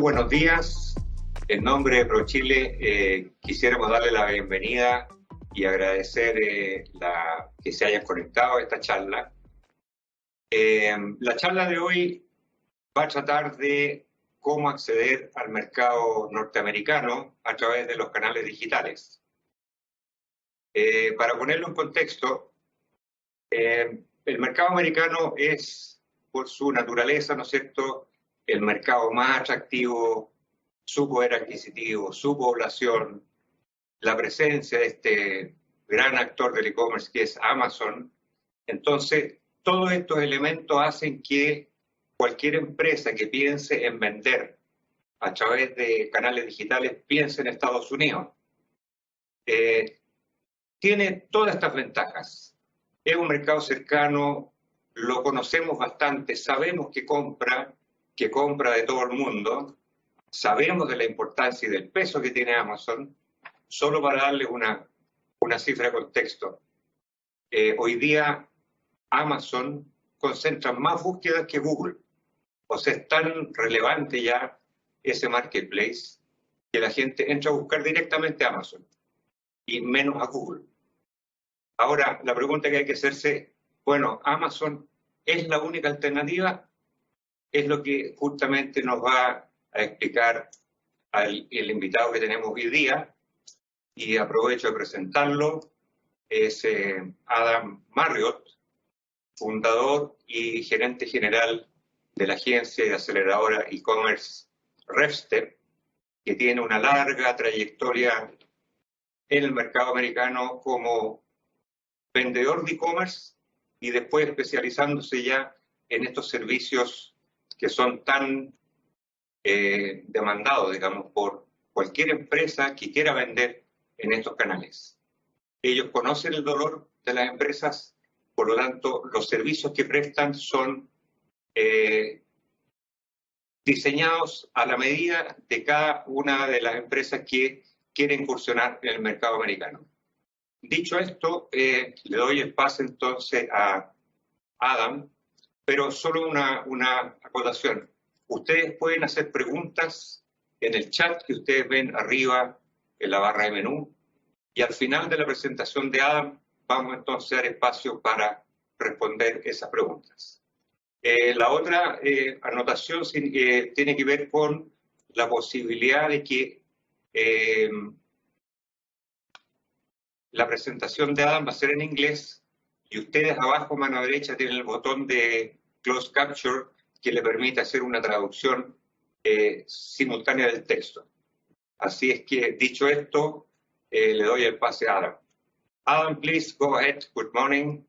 buenos días. En nombre de ProChile quisiéramos darle la bienvenida y agradecer que se hayan conectado a esta charla. La charla de hoy va a tratar de cómo acceder al mercado norteamericano a través de los canales digitales. Para ponerlo en contexto, el mercado americano es, por su naturaleza, ¿no es cierto?, el mercado más atractivo, su poder adquisitivo, su población, la presencia de este gran actor del e-commerce que es Amazon. Entonces, todos estos elementos hacen que cualquier empresa que piense en vender a través de canales digitales piense en Estados Unidos. Tiene todas estas ventajas. Es un mercado cercano, lo conocemos bastante, sabemos que compra de todo el mundo, sabemos de la importancia y del peso que tiene Amazon. Solo para darles una cifra de contexto, hoy día Amazon concentra más búsquedas que Google. O sea, es tan relevante ya ese marketplace que la gente entra a buscar directamente a Amazon y menos a Google. Ahora, la pregunta que hay que hacerse, bueno, ¿Amazon es la única alternativa? Es lo que justamente nos va a explicar el invitado que tenemos hoy día, y aprovecho de presentarlo. Es Adam Marriott, fundador y gerente general de la agencia y aceleradora e-commerce RevStep, que tiene una larga trayectoria en el mercado americano como vendedor de e-commerce y después especializándose ya en estos servicios que son tan demandados, digamos, por cualquier empresa que quiera vender en estos canales. Ellos conocen el dolor de las empresas, por lo tanto, los servicios que prestan son diseñados a la medida de cada una de las empresas que quieren incursionar en el mercado americano. Dicho esto, le doy el pase entonces a Adam, pero solo una acotación. Ustedes pueden hacer preguntas en el chat que ustedes ven arriba en la barra de menú, y al final de la presentación de Adam vamos entonces a dar espacio para responder esas preguntas. La otra anotación tiene que ver con la posibilidad de que la presentación de Adam va a ser en inglés, y ustedes abajo, mano derecha, tienen el botón de Close Capture que le permite hacer una traducción simultánea del texto. Así es que, dicho esto, le doy el pase a Adam. Adam, please go ahead. Good morning.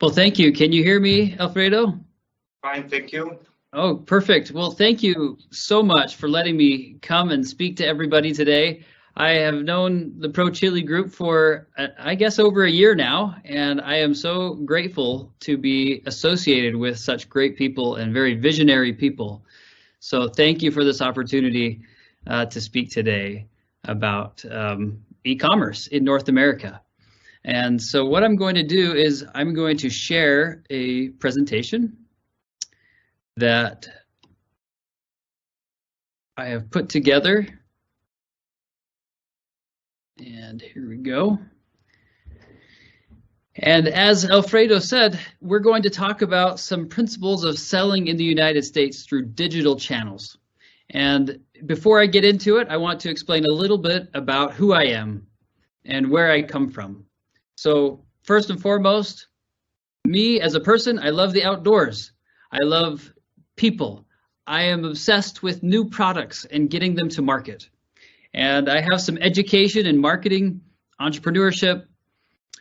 Well, thank you. Can you hear me, Alfredo? Fine, thank you. Oh, perfect. Well, thank you so much for letting me come and speak to everybody today. I have known the ProChile group for, I guess, over a year now, and I am so grateful to be associated with such great people and very visionary people. So thank you for this opportunity to speak today about e-commerce in North America. And so what I'm going to do is I'm going to share a presentation that I have put together. And here we go. And as Alfredo said, we're going to talk about some principles of selling in the United States through digital channels. And before I get into it, I want to explain a little bit about who I am and where I come from. So first and foremost, me as a person, I love the outdoors. I love people. I am obsessed with new products and getting them to market. And I have some education in marketing, entrepreneurship,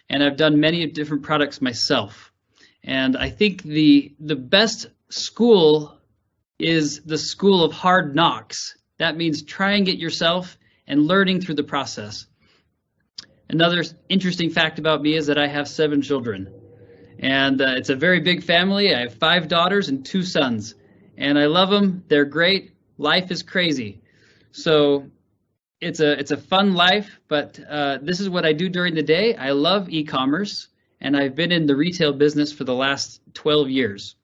and I've done many different products myself. And I think the best school is the school of hard knocks. That means trying it yourself and learning through the process. Another interesting fact about me is that I have 7 children. And it's a very big family. I have 5 daughters and 2 sons. And I love them. They're great. Life is crazy. So it's a fun life, but this is what I do during the day. I love e-commerce, and I've been in the retail business for the last 12 years.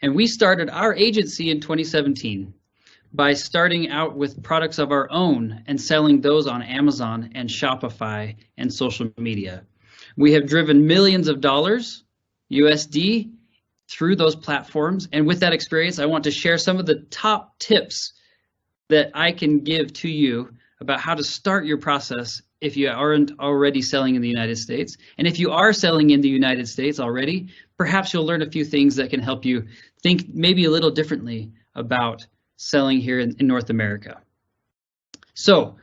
And we started our agency in 2017 by starting out with products of our own and selling those on Amazon and Shopify and social media. We have driven millions of dollars, USD, through those platforms. And with that experience, I want to share some of the top tips that I can give to you about how to start your process if you aren't already selling in the United States. And if you are selling in the United States already, perhaps you'll learn a few things that can help you think maybe a little differently about selling here in North America. So,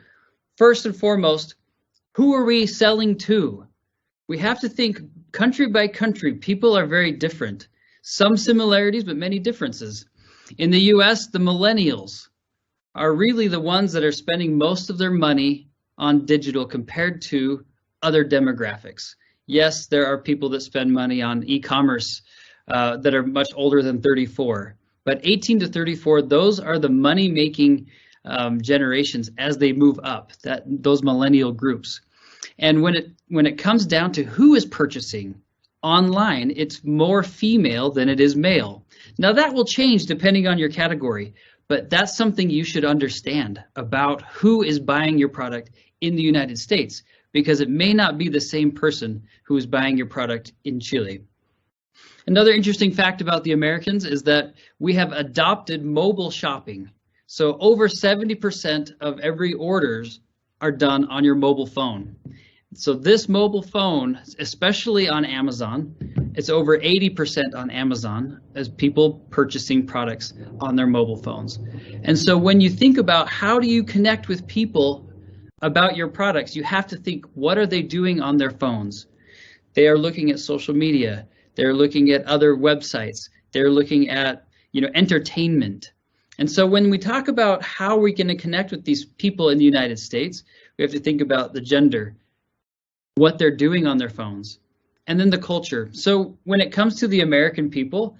first and foremost, who are we selling to? We have to think country by country. People are very different. Some similarities, but many differences. In the US, the millennials are really the ones that are spending most of their money on digital compared to other demographics. Yes, there are people that spend money on e-commerce that are much older than 34, but 18 to 34, those are the money-making generations as they move up, those millennial groups. And when it comes down to who is purchasing online, it's more female than it is male. Now that will change depending on your category, but that's something you should understand about who is buying your product in the United States, because it may not be the same person who is buying your product in Chile. Another interesting fact about the Americans is that we have adopted mobile shopping. So over 70% of every orders are done on your mobile phone. So this mobile phone, especially on Amazon, it's over 80% on Amazon as people purchasing products on their mobile phones. And so when you think about how do you connect with people about your products, you have to think, what are they doing on their phones? They are looking at social media. They're looking at other websites. They're looking at, entertainment. And so when we talk about how we're going to connect with these people in the United States, we have to think about the gender, what they're doing on their phones, and then the culture. So when it comes to the American people,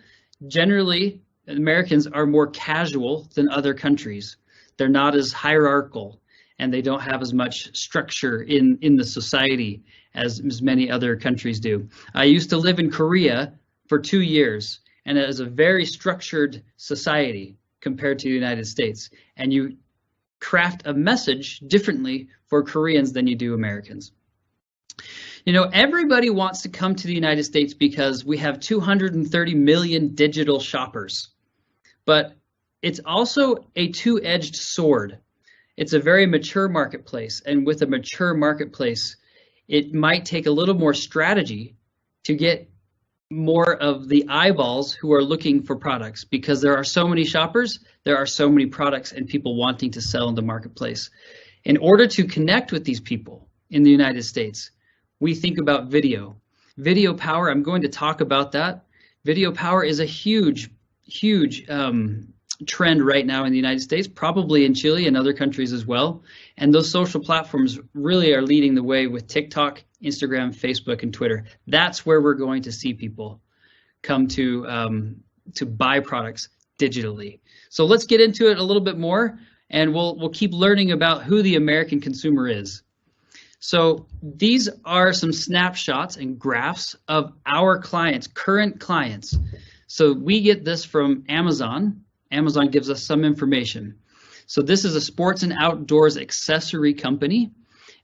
generally Americans are more casual than other countries. They're not as hierarchical, and they don't have as much structure in the society as many other countries do. I used to live in Korea for 2 years, and it is a very structured society compared to the United States. And you craft a message differently for Koreans than you do Americans. Everybody wants to come to the United States because we have 230 million digital shoppers. But it's also a two-edged sword. It's a very mature marketplace, and with a mature marketplace, it might take a little more strategy to get more of the eyeballs who are looking for products, because there are so many shoppers, there are so many products and people wanting to sell in the marketplace. In order to connect with these people in the United States, we think about video. Video power, I'm going to talk about that. Video power is a huge trend right now in the United States, probably in Chile and other countries as well. And those social platforms really are leading the way with TikTok, Instagram, Facebook, and Twitter. That's where we're going to see people come to buy products digitally. So let's get into it a little bit more, and we'll keep learning about who the American consumer is. So these are some snapshots and graphs of our clients, current clients. So we get this from Amazon. Amazon gives us some information. So this is a sports and outdoors accessory company.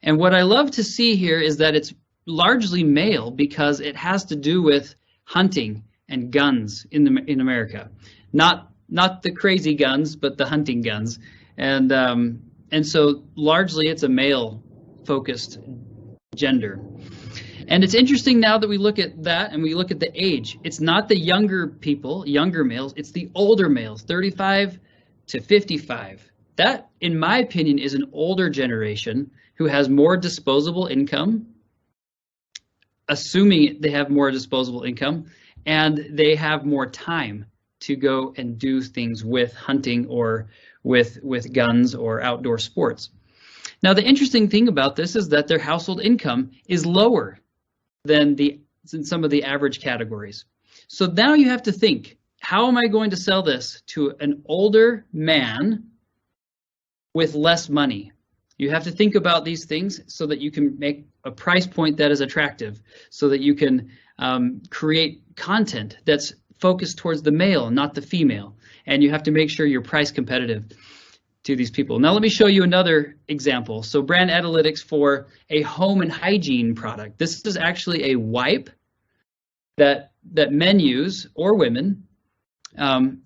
And what I love to see here is that it's largely male because it has to do with hunting and guns in America. Not the crazy guns, but the hunting guns. And so largely it's a male focused gender. And it's interesting now that we look at that and we look at the age. It's not the younger people, younger males, it's the older males, 35 to 55. That, in my opinion, is an older generation who has more disposable income, assuming they have more disposable income, and they have more time to go and do things with hunting or with guns or outdoor sports. Now, the interesting thing about this is that their household income is lower than some of the average categories. So now you have to think, how am I going to sell this to an older man with less money? You have to think about these things so that you can make a price point that is attractive, so that you can create content that's focused towards the male, not the female. And you have to make sure you're price competitive to these people. Now let me show you another example. So brand analytics for a home and hygiene product. This is actually a wipe that men use, or women. And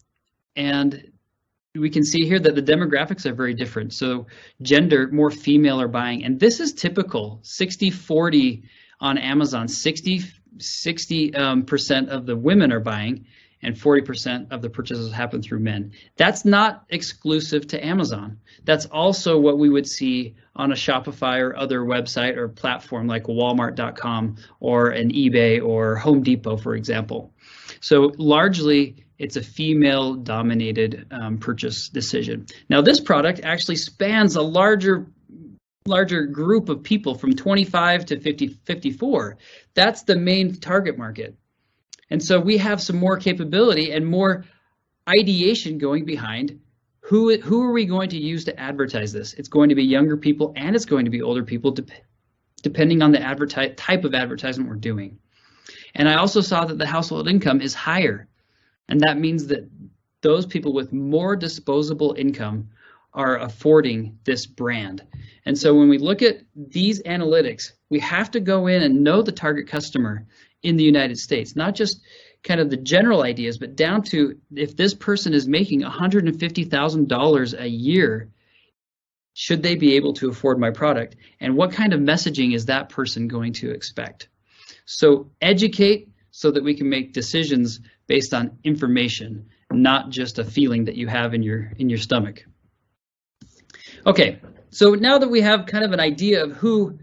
we can see here that the demographics are very different. So gender, more female are buying. And this is typical, 60-40 on Amazon. 60% of the women are buying, and 40% of the purchases happen through men. That's not exclusive to Amazon. That's also what we would see on a Shopify or other website or platform like Walmart.com or an eBay or Home Depot, for example. So largely, it's a female-dominated purchase decision. Now, this product actually spans a larger group of people from 25 to 54. That's the main target market. And so we have some more capability and more ideation going behind who are we going to use to advertise this. It's going to be younger people and it's going to be older people, depending on the type of advertisement we're doing. And I also saw that the household income is higher. And that means that those people with more disposable income are affording this brand. And so when we look at these analytics, we have to go in and know the target customer in the United States, not just kind of the general ideas, but down to if this person is making $150,000 a year, should they be able to afford my product? And what kind of messaging is that person going to expect? So educate so that we can make decisions based on information, not just a feeling that you have in your stomach. Okay, so now that we have kind of an idea of who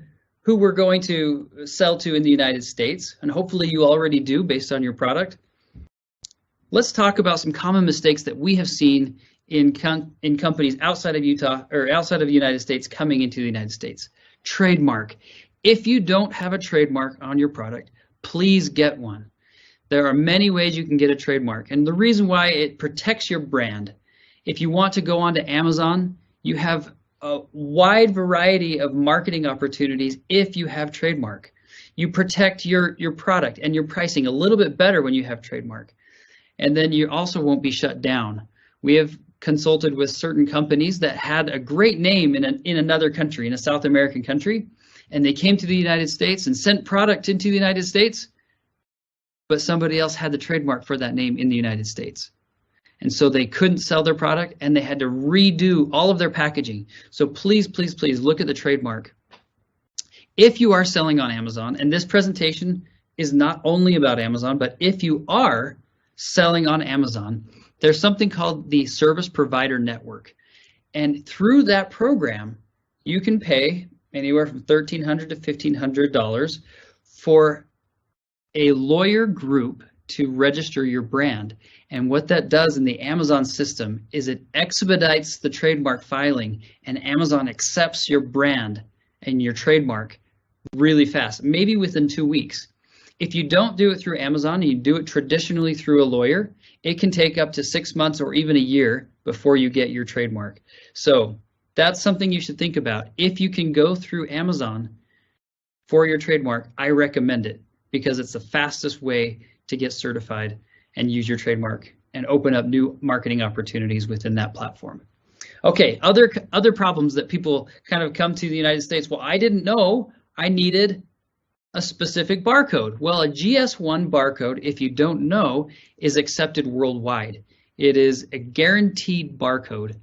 we're going to sell to in the United States, and hopefully you already do based on your product, let's talk about some common mistakes that we have seen in companies outside of Utah or outside of the United States coming into the United States. Trademark. If you don't have a trademark on your product, please get one. There are many ways you can get a trademark, and the reason why it protects your brand. If you want to go onto Amazon, you have a wide variety of marketing opportunities if you have trademark. You protect your product and your pricing a little bit better when you have trademark. And then you also won't be shut down. We have consulted with certain companies that had a great name in another country, in a South American country, and they came to the United States and sent product into the United States, but somebody else had the trademark for that name in the United States. And so they couldn't sell their product and they had to redo all of their packaging. So please, please, please look at the trademark. If you are selling on Amazon, and this presentation is not only about Amazon, but if you are selling on Amazon, there's something called the Service Provider Network. And through that program, you can pay anywhere from $1,300 to $1,500 for a lawyer group to register your brand. And what that does in the Amazon system is it expedites the trademark filing, and Amazon accepts your brand and your trademark really fast, maybe within 2 weeks. If you don't do it through Amazon and you do it traditionally through a lawyer, it can take up to 6 months or even a year before you get your trademark. So that's something you should think about. If you can go through Amazon for your trademark, I recommend it because it's the fastest way to get certified and use your trademark and open up new marketing opportunities within that platform. Okay, other problems that people kind of come to the United States. Well, I didn't know I needed a specific barcode. Well, a GS1 barcode, if you don't know, is accepted worldwide. It is a guaranteed barcode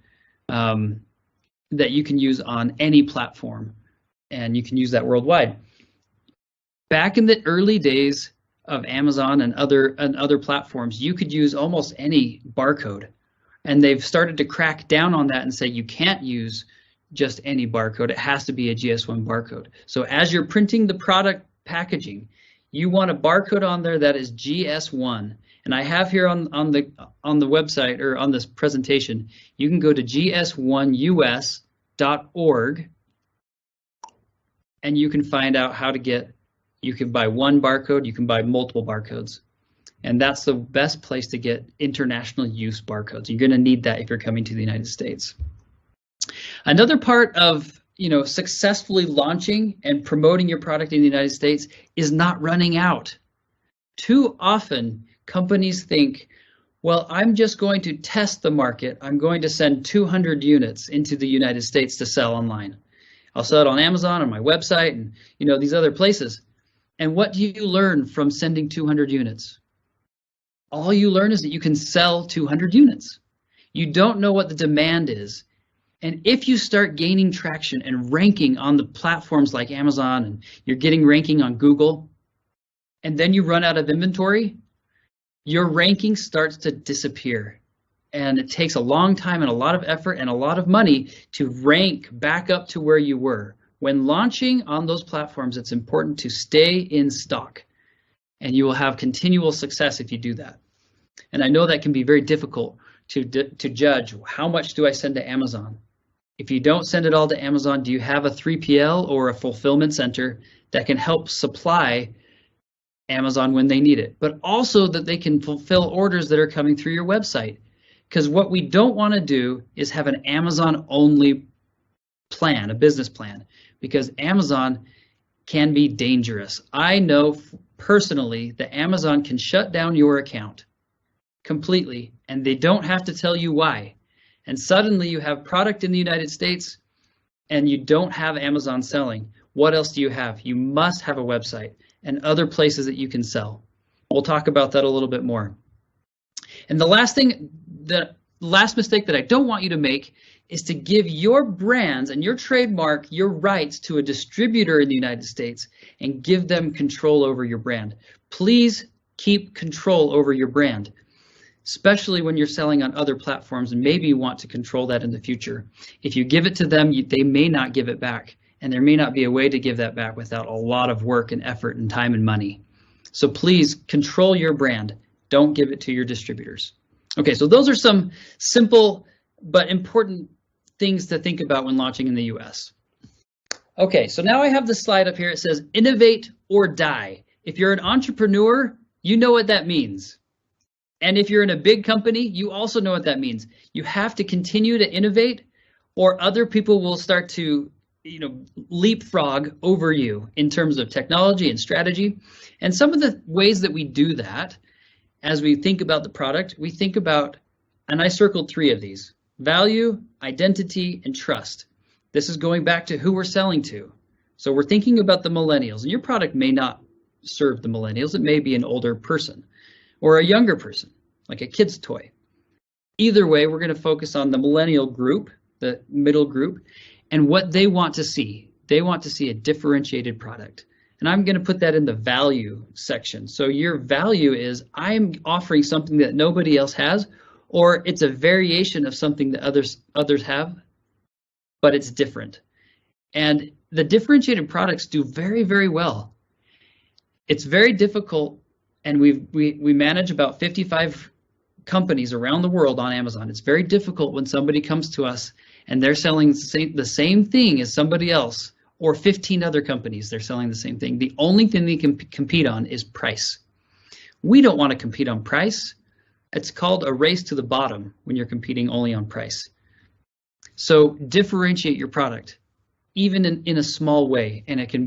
that you can use on any platform, and you can use that worldwide. Back in the early days of Amazon and other platforms, you could use almost any barcode, and they've started to crack down on that and say you can't use just any barcode. It has to be a GS1 barcode. So as you're printing the product packaging, you want a barcode on there that is GS1. And I have here on the website or on this presentation, you can go to gs1us.org and you can find out how to get. You can buy one barcode, you can buy multiple barcodes. And that's the best place to get international use barcodes. You're going to need that if you're coming to the United States. Another part of successfully launching and promoting your product in the United States is not running out. Too often, companies think, well, I'm just going to test the market. I'm going to send 200 units into the United States to sell online. I'll sell it on Amazon, on my website, and these other places. And what do you learn from sending 200 units? All you learn is that you can sell 200 units. You don't know what the demand is. And if you start gaining traction and ranking on the platforms like Amazon, and you're getting ranking on Google, and then you run out of inventory, your ranking starts to disappear. And it takes a long time and a lot of effort and a lot of money to rank back up to where you were. When launching on those platforms, it's important to stay in stock, and you will have continual success if you do that. And I know that can be very difficult to judge. How much do I send to Amazon? If you don't send it all to Amazon, do you have a 3PL or a fulfillment center that can help supply Amazon when they need it, but also that they can fulfill orders that are coming through your website? Because what we don't want to do is have an Amazon only plan, a business plan, because Amazon can be dangerous. I know personally that Amazon can shut down your account completely, and they don't have to tell you why. And suddenly you have product in the United States and you don't have Amazon selling. What else do you have? You must have a website and other places that you can sell. We'll talk about that a little bit more. And the last mistake that I don't want you to make is to give your brands and your trademark, your rights to a distributor in the United States and give them control over your brand. Please keep control over your brand, especially when you're selling on other platforms, and maybe you want to control that in the future. If you give it to them, they may not give it back, and there may not be a way to give that back without a lot of work and effort and time and money. So please control your brand. Don't give it to your distributors. Okay, so those are some simple but important things to think about when launching in the US. Okay, so now I have the slide up here. It says innovate or die. If you're an entrepreneur, you know what that means. And if you're in a big company, you also know what that means. You have to continue to innovate, or other people will start to, leapfrog over you in terms of technology and strategy. And some of the ways that we do that, as we think about the product, we think about, and I circled 3 of these: value, identity, and trust. This is going back to who we're selling to. So we're thinking about the millennials, and your product may not serve the millennials. It may be an older person or a younger person, like a kid's toy. Either way, we're going to focus on the millennial group, the middle group, and what they want to see. They want to see a differentiated product. And I'm going to put that in the value section. So your value is, I'm offering something that nobody else has, or it's a variation of something that others have, but it's different. And the differentiated products do very, very well. It's very difficult, and we manage about 55 companies around the world on Amazon. It's very difficult when somebody comes to us and they're selling the same thing as somebody else, or 15 other companies, they're selling the same thing. The only thing they can compete on is price. We don't want to compete on price. It's called a race to the bottom when you're competing only on price. So differentiate your product, even in a small way, and it can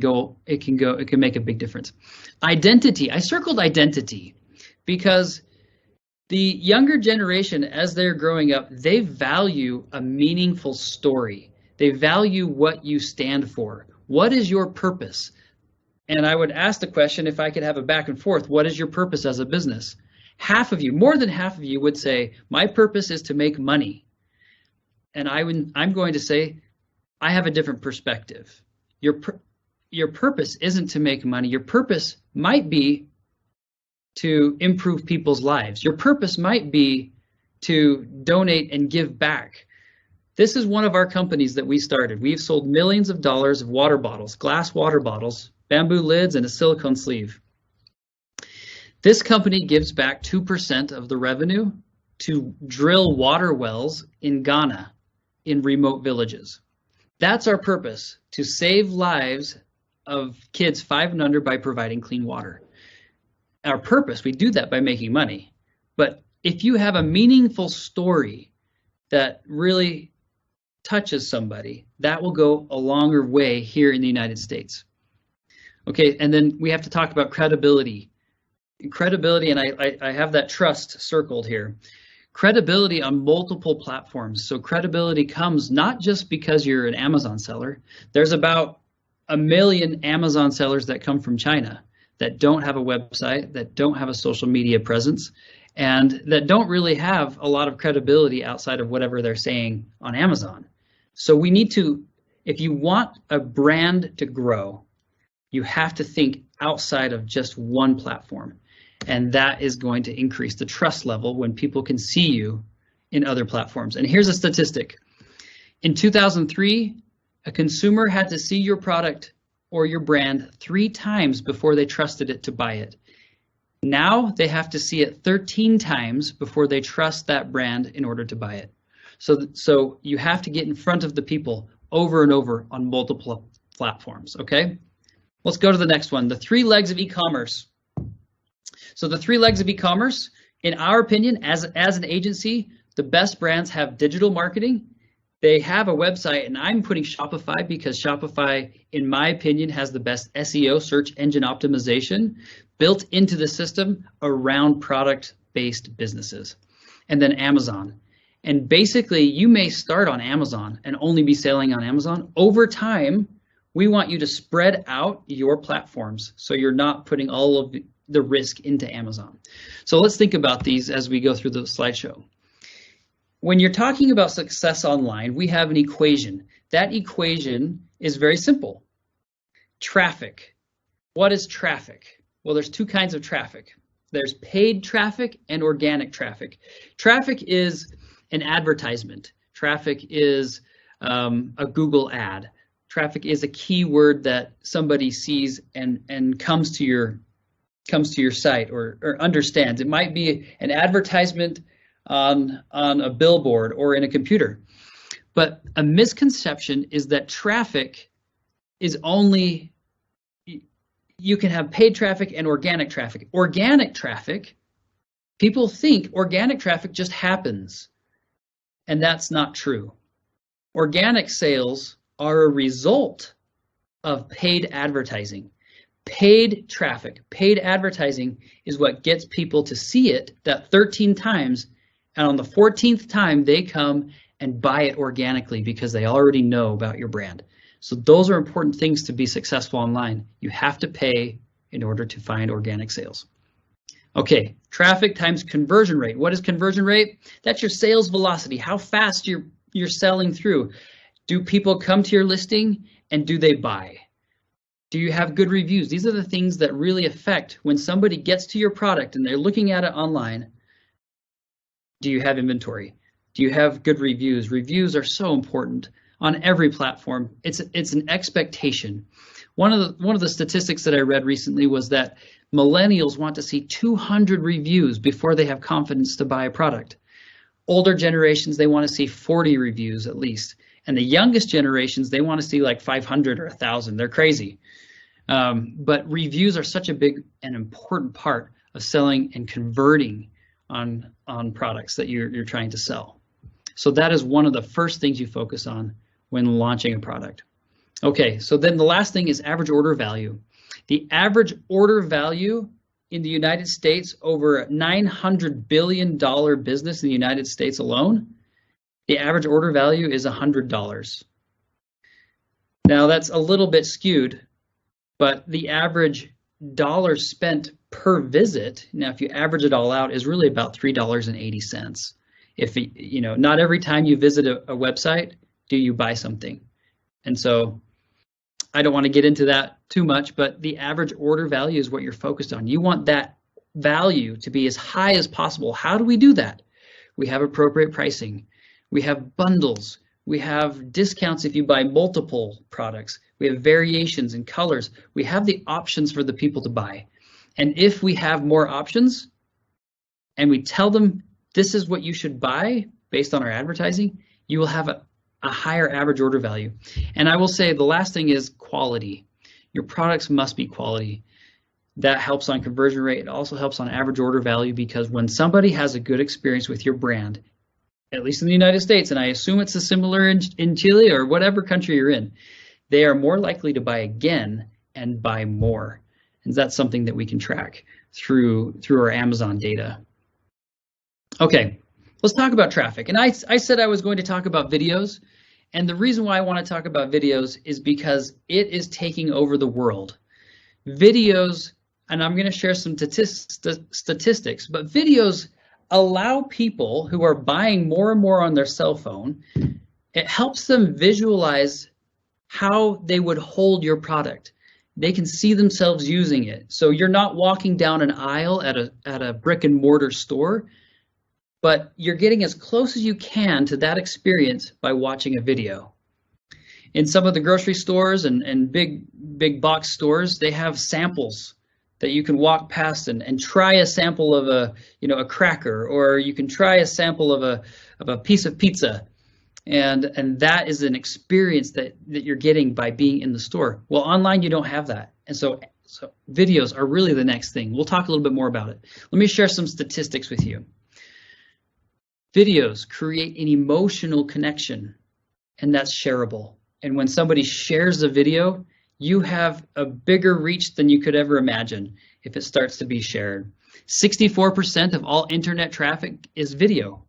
make a big difference. Identity, I circled identity because the younger generation, as they're growing up, they value a meaningful story. They value what you stand for. What is your purpose? And I would ask the question, if I could have a back and forth, what is your purpose as a business? Half of you, more than half of you would say, my purpose is to make money. And I'm going to say, I have a different perspective. Your purpose isn't to make money. Your purpose might be to improve people's lives. Your purpose might be to donate and give back. This is one of our companies that we started. We've sold millions of dollars of water bottles, glass water bottles, bamboo lids, and a silicone sleeve. This company gives back 2% of the revenue to drill water wells in Ghana in remote villages. That's our purpose, to save lives of kids 5 and under by providing clean water. Our purpose, we do that by making money. But if you have a meaningful story that really touches somebody, that will go a longer way here in the United States. Okay, and then we have to talk about credibility. credibility, and I have that trust circled here. Credibility on multiple platforms. So credibility comes not just because you're an Amazon seller. There's about 1 million Amazon sellers that come from China that don't have a website, that don't have a social media presence, and that don't really have a lot of credibility outside of whatever they're saying on Amazon. So we need to, if you want a brand to grow, you have to think outside of just one platform. And that is going to increase the trust level when people can see you in other platforms. And here's a statistic. In 2003, a consumer had to see your product or your brand 3 times before they trusted it to buy it. Now they have to see it 13 times before they trust that brand in order to buy it. So you have to get in front of the people over and over on multiple platforms, okay? Let's go to the next one, the 3 legs of e-commerce. So the 3 legs of e-commerce, in our opinion, as an agency, the best brands have digital marketing. They have a website, and I'm putting Shopify because Shopify, in my opinion, has the best SEO, search engine optimization, built into the system around product-based businesses. And then Amazon. And basically, you may start on Amazon and only be selling on Amazon. Over time, we want you to spread out your platforms so you're not putting all of the risk into Amazon. So let's think about these as we go through the slideshow. When you're talking about success online, we have an equation. That equation is very simple. Traffic. What is traffic? Well, there's 2 kinds of traffic. There's paid traffic and organic traffic. Traffic is an advertisement. Traffic is a Google ad. Traffic is a keyword that somebody sees and comes to your site or understands. It might be an advertisement on a billboard or in a computer. But a misconception is that traffic is only, you can have paid traffic and organic traffic. Organic traffic, people think organic traffic just happens, and that's not true. Organic sales are a result of paid advertising. Paid traffic, paid advertising is what gets people to see it that 13 times, and on the 14th time they come and buy it organically because they already know about your brand. So those are important things to be successful online. You have to pay in order to find organic sales. Okay, traffic times conversion rate. What is conversion rate? That's your sales velocity, how fast you're selling through. Do people come to your listing and do they buy? Do you have good reviews? These are the things that really affect when somebody gets to your product and they're looking at it online. Do you have inventory? Do you have good reviews? Reviews are so important on every platform. It's an expectation. One of the statistics that I read recently was that millennials want to see 200 reviews before they have confidence to buy a product. Older generations, they want to see 40 reviews at least. And the youngest generations, they want to see like 500 or 1,000. They're crazy. But reviews are such a big and important part of selling and converting on products that you're trying to sell. So that is one of the first things you focus on when launching a product. Okay, so then the last thing is average order value. The average order value in the United States, over a $900 billion business in the United States alone, the average order value is $100. Now that's a little bit skewed, but the average dollars spent per visit, now if you average it all out, is really about $3.80. If not every time you visit a website do you buy something. And so I don't want to get into that too much, but the average order value is what you're focused on. You want that value to be as high as possible. How do we do that? We have appropriate pricing. We have bundles. We have discounts if you buy multiple products. We have variations in colors. We have the options for the people to buy. And if we have more options and we tell them this is what you should buy based on our advertising, you will have a higher average order value. And I will say the last thing is quality. Your products must be quality. That helps on conversion rate. It also helps on average order value, because when somebody has a good experience with your brand, at least in the United States, and I assume it's similar in Chile or whatever country you're in, they are more likely to buy again and buy more. And that's something that we can track through our Amazon data. Okay, let's talk about traffic. And I said I was going to talk about videos. And the reason why I want to talk about videos is because it is taking over the world. Videos, and I'm going to share some statistics, but videos allow people who are buying more and more on their cell phone, it helps them visualize how they would hold your product. They can see themselves using it. So you're not walking down an aisle at a brick and mortar store, but you're getting as close as you can to that experience by watching a video. In some of the grocery stores and big box stores, they have samples that you can walk past and try a sample of a cracker, or you can try a sample of a piece of pizza. And that is an experience that you're getting by being in the store. Well, online you don't have that. And so videos are really the next thing. We'll talk a little bit more about it. Let me share some statistics with you. Videos create an emotional connection, and that's shareable. And when somebody shares a video, you have a bigger reach than you could ever imagine if it starts to be shared. 64% of all internet traffic is video,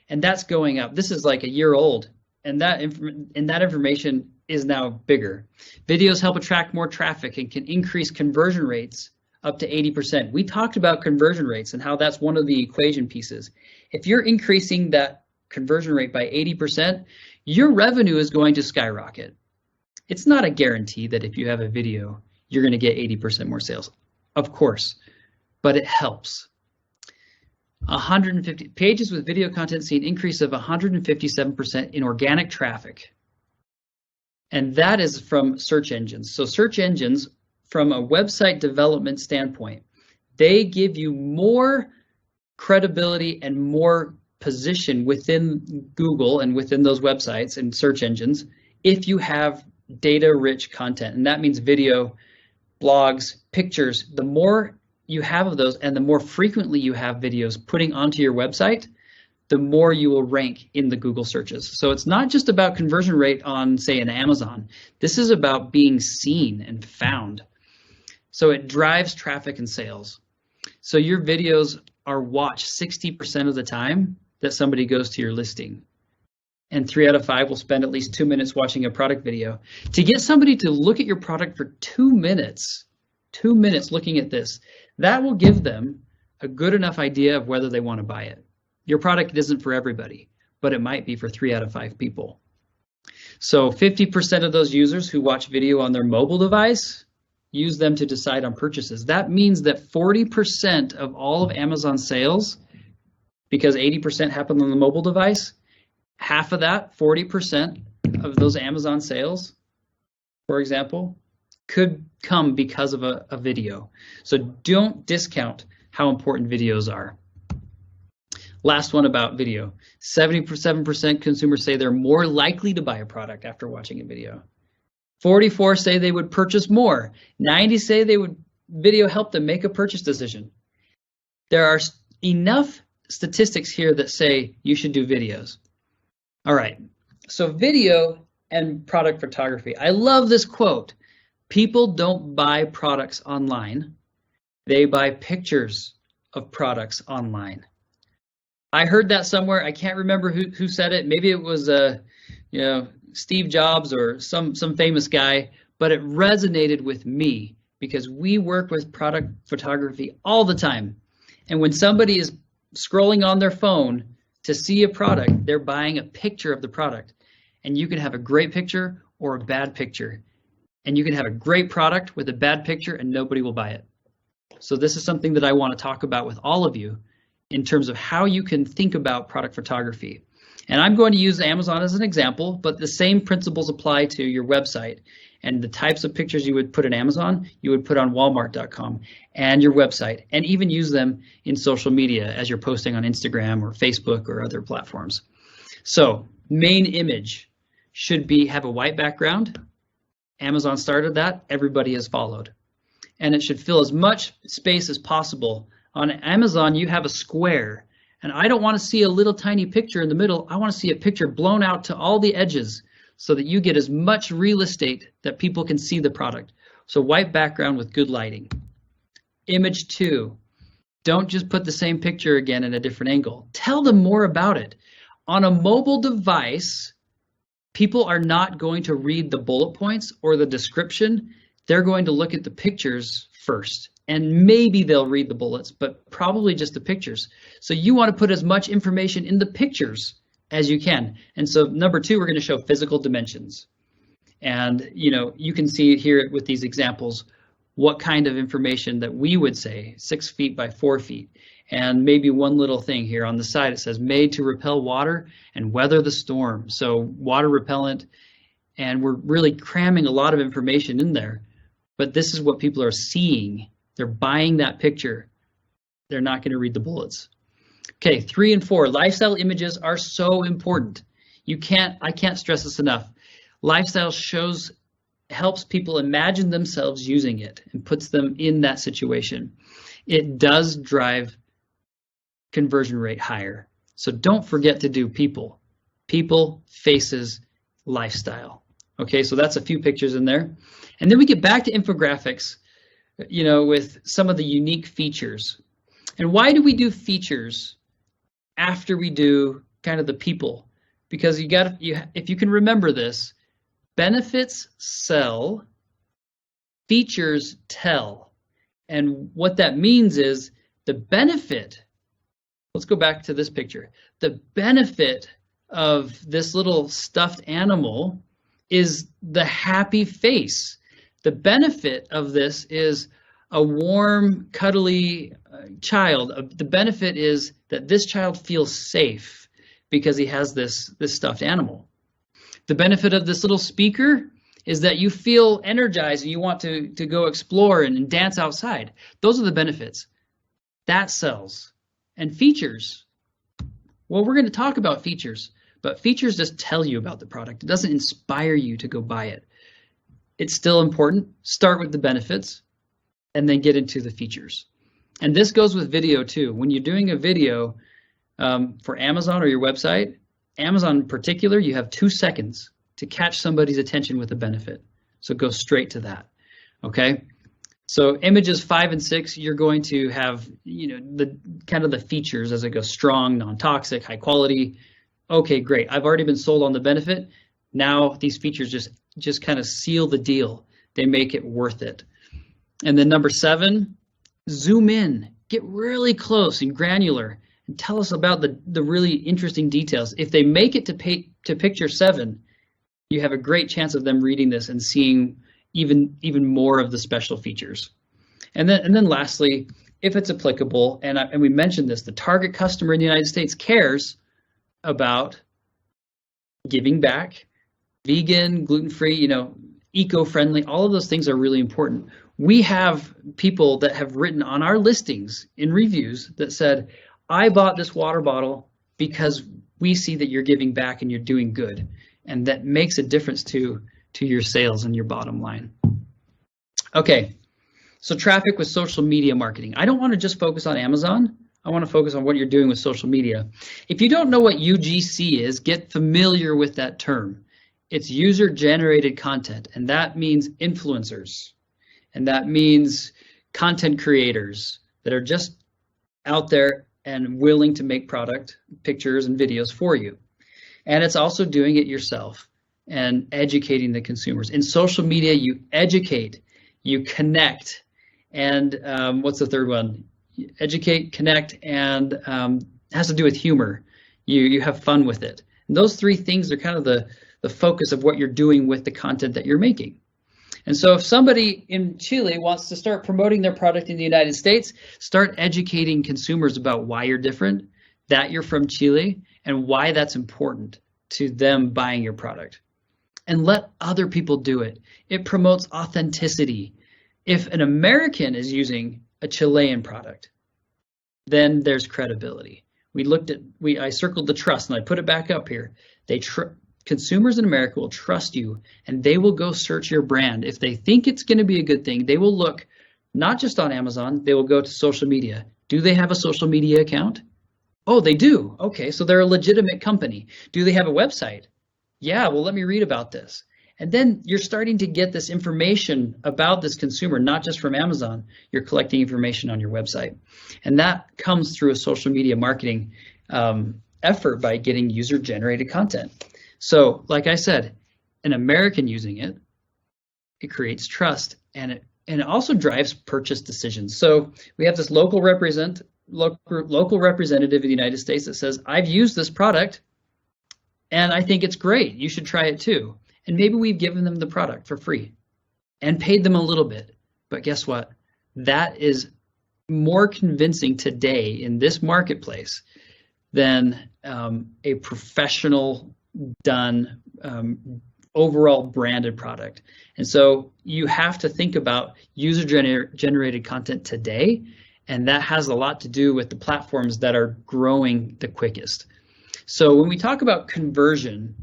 and that's going up. This is like a year old, and that information is now bigger. Videos help attract more traffic and can increase conversion rates up to 80%. We talked about conversion rates and how that's one of the equation pieces. If you're increasing that conversion rate by 80%, your revenue is going to skyrocket. It's not a guarantee that if you have a video, you're going to get 80% more sales, of course, but it helps. 150 pages with video content see an increase of 157% in organic traffic. And that is from search engines. So search engines, from a website development standpoint, they give you more credibility and more position within Google and within those websites and search engines if you have data-rich content. And that means video, blogs, pictures. The more you have of those and the more frequently you have videos putting onto your website, the more you will rank in the Google searches. So it's not just about conversion rate on, say, an Amazon. This is about being seen and found. So it drives traffic and sales. So your videos are watched 60% of the time that somebody goes to your listing. And 3 out of 5 will spend at least 2 minutes watching a product video. To get somebody to look at your product for 2 minutes looking at this, that will give them a good enough idea of whether they want to buy it. Your product isn't for everybody, but it might be for 3 out of 5 people. So 50% of those users who watch video on their mobile device use them to decide on purchases. That means that 40% of all of Amazon sales, because 80% happen on the mobile device, half of that, 40% of those Amazon sales, for example, could come because of a video. So don't discount how important videos are. Last one about video. 77% consumers say they're more likely to buy a product after watching a video. 44 say they would purchase more. 90 say video help them make a purchase decision. There are enough statistics here that say you should do videos. All right, so video and product photography. I love this quote. People don't buy products online. They buy pictures of products online. I heard that somewhere. I can't remember who said it. Maybe it was Steve Jobs or some famous guy, but it resonated with me because we work with product photography all the time. And when somebody is scrolling on their phone to see a product, they're buying a picture of the product. And you can have a great picture or a bad picture. And you can have a great product with a bad picture and nobody will buy it. So this is something that I want to talk about with all of you in terms of how you can think about product photography. And I'm going to use Amazon as an example, but the same principles apply to your website. And the types of pictures you would put in Amazon, you would put on Walmart.com and your website, and even use them in social media as you're posting on Instagram or Facebook or other platforms. So main image should have a white background. Amazon started that, everybody has followed. And it should fill as much space as possible. On Amazon, you have a square, and I don't want to see a little tiny picture in the middle. I want to see a picture blown out to all the edges so that you get as much real estate that people can see the product. So white background with good lighting. Image 2, don't just put the same picture again in a different angle. Tell them more about it. On a mobile device, people are not going to read the bullet points or the description. They're going to look at the pictures first, and maybe they'll read the bullets, but probably just the pictures. So you want to put as much information in the pictures as you can. And so number 2, we're going to show physical dimensions. And you can see here with these examples what kind of information that we would say, 6 feet by 4 feet. And maybe one little thing here on the side, it says made to repel water and weather the storm. So water repellent, and we're really cramming a lot of information in there. But this is what people are seeing. They're buying that picture. They're not going to read the bullets. Okay, 3 and 4, lifestyle images are so important. I can't stress this enough. Lifestyle helps people imagine themselves using it and puts them in that situation. It does drive conversion rate higher. So don't forget to do people. People, faces, lifestyle. Okay, so that's a few pictures in there. And then we get back to infographics, with some of the unique features. And why do we do features after we do kind of the people? Because if you can remember this, benefits sell, features tell. And what that means is the benefit, let's go back to this picture. The benefit of this little stuffed animal is the happy face. The benefit of this is a warm, cuddly child. The benefit is that this child feels safe because he has this stuffed animal. The benefit of this little speaker is that you feel energized and you want to go explore and dance outside. Those are the benefits. That sells. And features, well, we're going to talk about features, but features just tell you about the product. It doesn't inspire you to go buy it. It's still important. Start with the benefits and then get into the features. And this goes with video too. When you're doing a video for Amazon or your website, Amazon in particular, you have 2 seconds to catch somebody's attention with a benefit. So go straight to that, okay? So images 5 and 6, you're going to have, the kind of the features as it goes: strong, non-toxic, high quality. Okay, great. I've already been sold on the benefit. Now these features just kind of seal the deal. They make it worth it. And then number 7, zoom in, get really close and granular, and tell us about the really interesting details. If they make it to picture 7, you have a great chance of them reading this and seeing even more of the special features. And then lastly, if it's applicable, and we mentioned this, the target customer in the United States cares about giving back, vegan, gluten-free, eco-friendly, all of those things are really important. We have people that have written on our listings in reviews that said, I bought this water bottle because we see that you're giving back and you're doing good. And that makes a difference to your sales and your bottom line. Okay, so traffic with social media marketing. I don't want to just focus on Amazon. I want to focus on what you're doing with social media. If you don't know what UGC is, get familiar with that term. It's user-generated content, and that means influencers. And that means content creators that are just out there and willing to make product, pictures, and videos for you. And it's also doing it yourself and educating the consumers. In social media, you educate, you connect, and what's the third one? Educate, connect, and has to do with humor. You have fun with it. And those 3 things are kind of the focus of what you're doing with the content that you're making. And so if somebody in Chile wants to start promoting their product in the United States, start educating consumers about why you're different, that you're from Chile, and why that's important to them buying your product. And let other people do it. It promotes authenticity. If an American is using a Chilean product, then there's credibility. I circled the trust and I put it back up here. Consumers in America will trust you and they will go search your brand. If they think it's going to be a good thing, they will look not just on Amazon, they will go to social media. Do they have a social media account? Oh, they do. Okay, so they're a legitimate company. Do they have a website? Yeah, well, let me read about this. And then you're starting to get this information about this consumer, not just from Amazon. You're collecting information on your website. And that comes through a social media marketing effort by getting user-generated content. So, like I said, an American using it, it creates trust, and it also drives purchase decisions. So we have this local representative in the United States that says, I've used this product and I think it's great. You should try it too. And maybe we've given them the product for free and paid them a little bit. But guess what? That is more convincing today in this marketplace than a professional done overall branded product. And so you have to think about user-generated content today, and that has a lot to do with the platforms that are growing the quickest. So when we talk about conversion,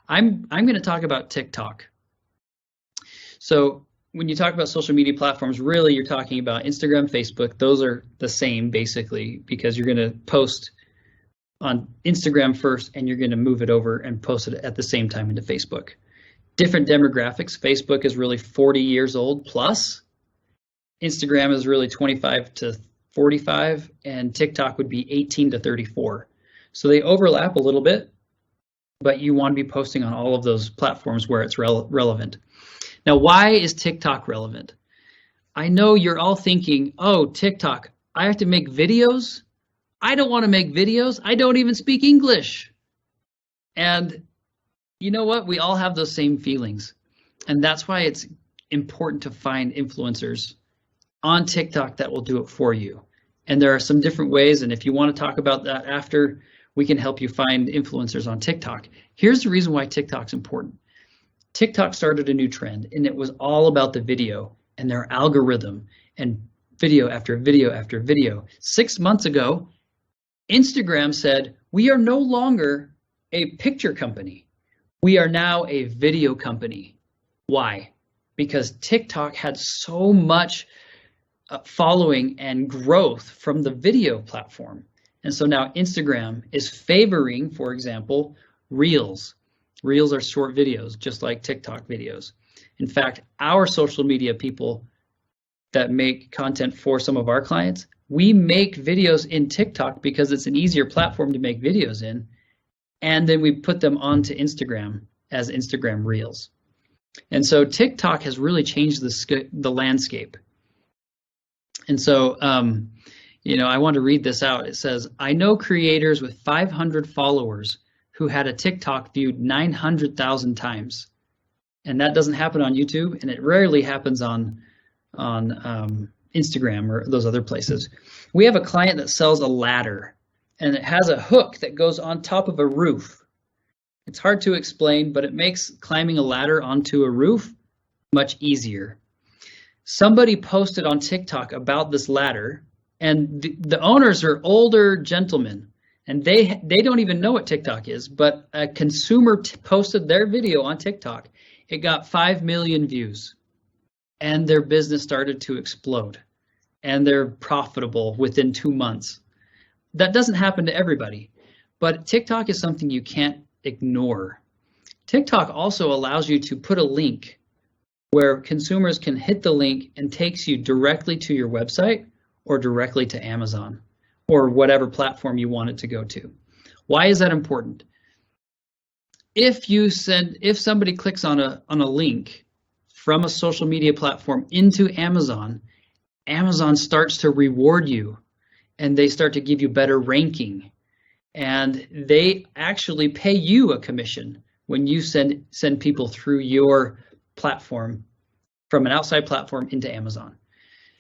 I'm going to talk about TikTok. So when you talk about social media platforms, really you're talking about Instagram, Facebook. Those are the same basically, because you're going to post on Instagram first and you're going to move it over and post it at the same time into Facebook. Different demographics. Facebook is really 40 years old plus. Instagram is really 25 to 45, and TikTok would be 18 to 34. So they overlap a little bit, but you want to be posting on all of those platforms where it's relevant. Now, why is TikTok relevant? I know you're all thinking, oh, TikTok, I have to make videos? I don't want to make videos. I don't even speak English. And you know what? We all have those same feelings. And that's why it's important to find influencers on TikTok that will do it for you. And there are some different ways. And if you want to talk about that after, we can help you find influencers on TikTok. Here's the reason why TikTok's important. TikTok started a new trend, and it was all about the video and their algorithm and video after video after video. 6 months ago, Instagram said, we are no longer a picture company. We are now a video company. Why? Because TikTok had so much following and growth from the video platform. And so now Instagram is favoring, for example, Reels. Reels are short videos, just like TikTok videos. In fact, our social media people that make content for some of our clients, we make videos in TikTok because it's an easier platform to make videos in. And then we put them onto Instagram as Instagram Reels. And so TikTok has really changed the landscape. And so, I want to read this out. It says, I know creators with 500 followers who had a TikTok viewed 900,000 times. And that doesn't happen on YouTube, and it rarely happens on Instagram or those other places. We have a client that sells a ladder, and it has a hook that goes on top of a roof. It's hard to explain, but it makes climbing a ladder onto a roof much easier. Somebody posted on TikTok about this ladder, and the owners are older gentlemen, and they don't even know what TikTok is, but a consumer posted their video on TikTok. It got 5 million views, and their business started to explode, and they're profitable within 2 months. That doesn't happen to everybody, but TikTok is something you can't ignore. TikTok also allows you to put a link where consumers can hit the link and takes you directly to your website or directly to Amazon or whatever platform you want it to go to. Why is that important? If somebody clicks on a link from a social media platform into Amazon, Amazon starts to reward you and they start to give you better ranking. And they actually pay you a commission when you send people through your platform from an outside platform into Amazon.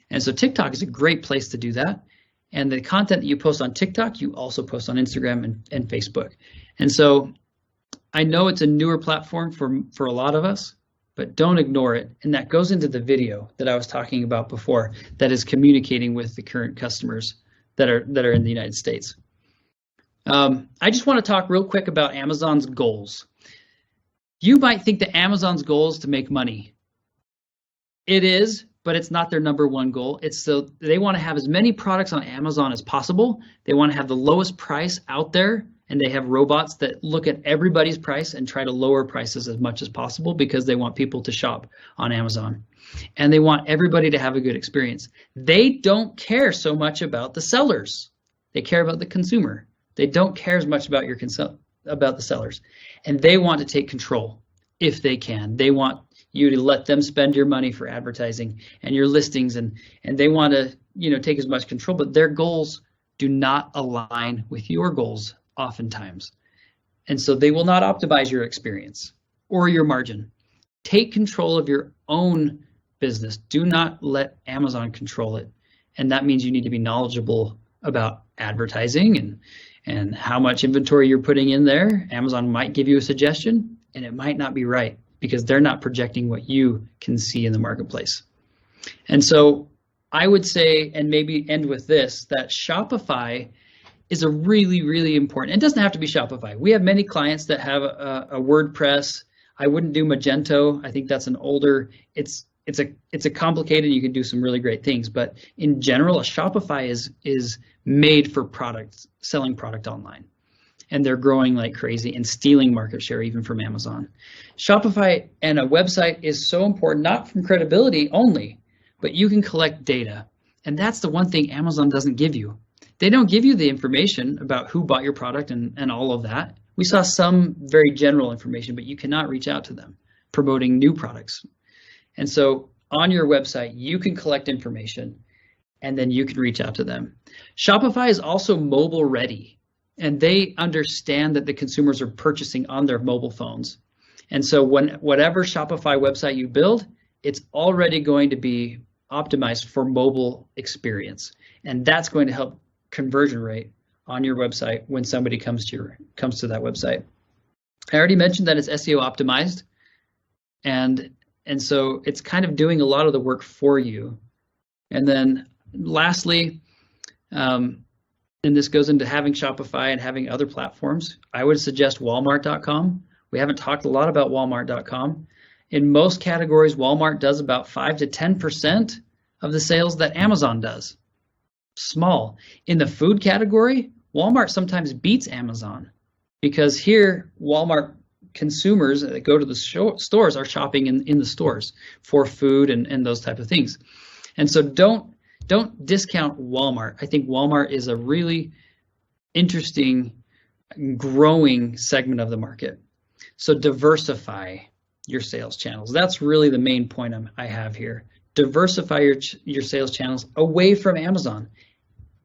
And so TikTok is a great place to do that. And the content that you post on TikTok, you also post on Instagram and Facebook. And so I know it's a newer platform for a lot of us, but don't ignore it. And that goes into the video that I was talking about before that is communicating with the current customers that are in the United States. I just want to talk real quick about Amazon's goals. You might think that Amazon's goal is to make money. It is, but it's not their number one goal. It's they want to have as many products on Amazon as possible. They want to have the lowest price out there and they have robots that look at everybody's price and try to lower prices as much as possible because they want people to shop on Amazon. And they want everybody to have a good experience. They don't care so much about the sellers. They care about the consumer. They don't care as much about about the sellers. And they want to take control if they can. They want you to let them spend your money for advertising and your listings, and they want to, take as much control, but their goals do not align with your goals oftentimes. And so they will not optimize your experience or your margin. Take control of your own business. Do not let Amazon control it. And that means you need to be knowledgeable about advertising and how much inventory you're putting in there. Amazon might give you a suggestion and it might not be right because they're not projecting what you can see in the marketplace. And so I would say, and maybe end with this, that Shopify is a really, really important. It doesn't have to be Shopify. We have many clients that have a WordPress. I wouldn't do Magento. I think that's an older, it's a complicated, you can do some really great things, but in general, a Shopify is made for selling product online. And they're growing like crazy and stealing market share even from Amazon. Shopify and a website is so important, not from credibility only, but you can collect data. And that's the one thing Amazon doesn't give you. They don't give you the information about who bought your product and all of that. We saw some very general information, but you cannot reach out to them promoting new products. And so on your website, you can collect information and then you can reach out to them. Shopify is also mobile ready, and they understand that the consumers are purchasing on their mobile phones. And so whatever Shopify website you build, it's already going to be optimized for mobile experience. And that's going to help conversion rate on your website when somebody comes to that website. I already mentioned that it's SEO optimized, and so it's kind of doing a lot of the work for you. And then lastly, and this goes into having Shopify and having other platforms, I would suggest Walmart.com. We haven't talked a lot about Walmart.com. In most categories, Walmart does about 5 to 10% of the sales that Amazon does. Small. In the food category, Walmart sometimes beats Amazon because here Walmart consumers that go to the stores are shopping in the stores for food and those type of things. And so don't discount Walmart. I think Walmart is a really interesting, growing segment of the market. So diversify your sales channels. That's really the main point I have here. Diversify your sales channels away from Amazon.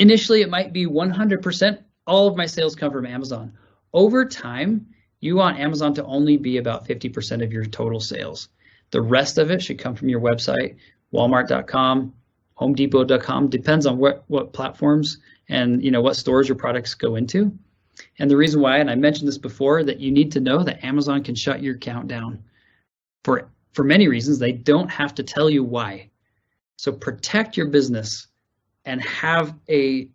Initially, it might be 100%. All of my sales come from Amazon. Over time, you want Amazon to only be about 50% of your total sales. The rest of it should come from your website, Walmart.com, HomeDepot.com. Depends on what platforms and what stores your products go into. And the reason why, and I mentioned this before, that you need to know that Amazon can shut your account down for many reasons. They don't have to tell you why. So protect your business and have a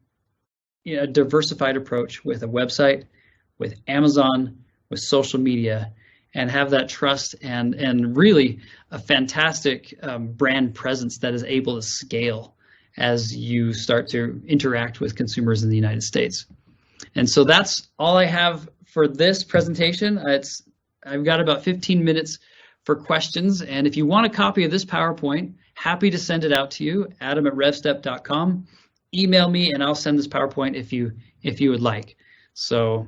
diversified approach with a website, with Amazon, with social media, and have that trust and really a fantastic brand presence that is able to scale as you start to interact with consumers in the United States. And so that's all I have for this presentation. I've got about 15 minutes for questions, and if you want a copy of this PowerPoint, happy to send it out to you, adam@revstep.com. Email me and I'll send this PowerPoint if you would like. So